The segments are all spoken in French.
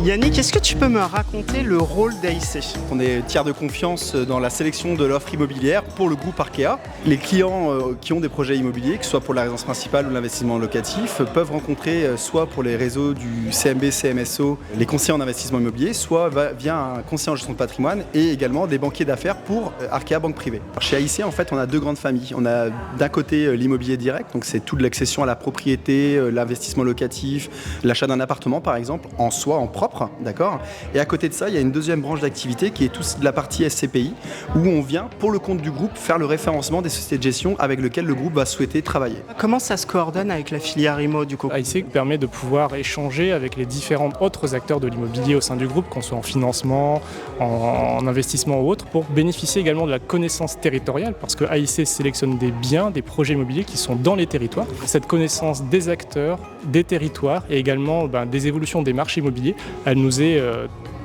Yannick, est-ce que tu peux me raconter le rôle d'AIC? On est tiers de confiance dans la sélection de l'offre immobilière pour le groupe Arkea. Les clients qui ont des projets immobiliers, que ce soit pour la résidence principale ou l'investissement locatif, peuvent rencontrer soit pour les réseaux du CMB, CMSO, les conseillers en investissement immobilier, soit via un conseiller en gestion de patrimoine et également des banquiers d'affaires pour Arkea Banque Privée. Chez AIC, en fait, on a deux grandes familles. On a d'un côté l'immobilier direct, donc c'est toute l'accession à la propriété, l'investissement locatif, l'achat d'un appartement par exemple, en soi, en propre, d'accord. Et à côté de ça, il y a une deuxième branche d'activité qui est toute la partie SCPI, où on vient, pour le compte du groupe, faire le référencement des sociétés de gestion avec lesquelles le groupe va souhaiter travailler. Comment ça se coordonne avec la filière IMO du coup? AIC permet de pouvoir échanger avec les différents autres acteurs de l'immobilier au sein du groupe, qu'on soit en financement, en investissement ou autre, pour bénéficier également de la connaissance territoriale, parce que AIC sélectionne des biens, des projets immobiliers qui sont dans les territoires. Cette connaissance des acteurs, des territoires et également des évolutions des marchés immobiliers, elle nous est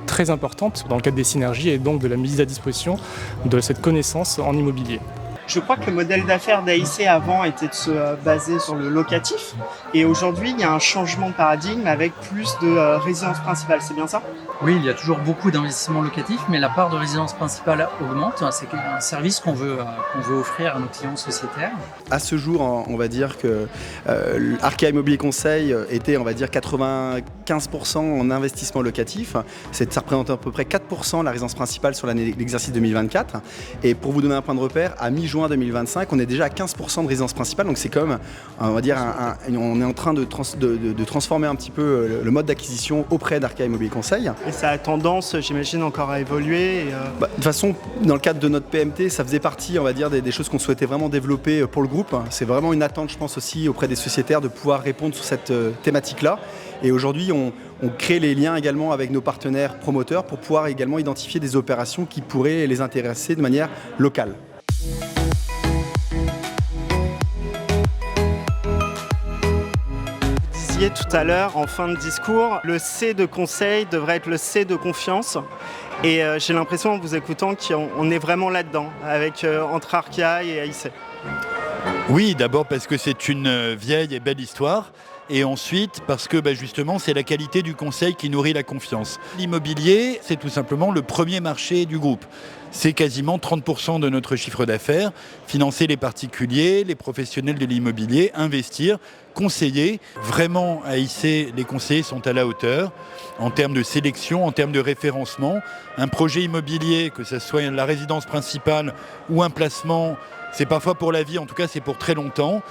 très importante dans le cadre des synergies et donc de la mise à disposition de cette connaissance en immobilier. Je crois que le modèle d'affaires d'AIC avant était de se baser sur le locatif et aujourd'hui il y a un changement de paradigme avec plus de résidence principale, c'est bien ça? Oui, il y a toujours beaucoup d'investissements locatifs, mais la part de résidence principale augmente. C'est un service qu'on veut offrir à nos clients sociétaires. À ce jour, on va dire que Arkea Immobilier Conseil était, on va dire, 95% en investissement locatif. Ça représente à peu près 4% la résidence principale sur l'exercice 2024. Et pour vous donner un point de repère, à mi-juin 2025, on est déjà à 15% de résidence principale. Donc c'est comme, on va dire, on est en train de transformer un petit peu le mode d'acquisition auprès d'Arkea Immobilier Conseil. Et ça a tendance, j'imagine, encore à évoluer. De toute façon, dans le cadre de notre PMT, ça faisait partie, on va dire, des choses qu'on souhaitait vraiment développer pour le groupe. C'est vraiment une attente, je pense aussi, auprès des sociétaires de pouvoir répondre sur cette thématique-là. Et aujourd'hui, on crée les liens également avec nos partenaires promoteurs pour pouvoir également identifier des opérations qui pourraient les intéresser de manière locale. Tout à l'heure en fin de discours, le C de conseil devrait être le C de confiance et j'ai l'impression en vous écoutant qu'on est vraiment là-dedans avec entre Arkea et AIC. Oui, d'abord parce que c'est une vieille et belle histoire. Et ensuite, parce que justement, c'est la qualité du conseil qui nourrit la confiance. L'immobilier, c'est tout simplement le premier marché du groupe. C'est quasiment 30% de notre chiffre d'affaires. Financer les particuliers, les professionnels de l'immobilier, investir, conseiller. Vraiment, à AIC, les conseillers sont à la hauteur en termes de sélection, en termes de référencement. Un projet immobilier, que ce soit la résidence principale ou un placement, c'est parfois pour la vie, en tout cas c'est pour très longtemps.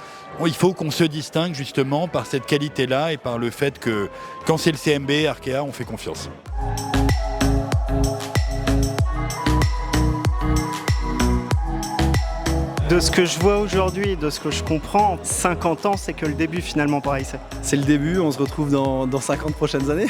Il faut qu'on se distingue justement par cette qualité-là et par le fait que quand c'est le CMB, Arkea, on fait confiance. De ce que je vois aujourd'hui, de ce que je comprends, 50 ans, c'est que le début finalement pour AIC. C'est le début, on se retrouve dans 50 prochaines années.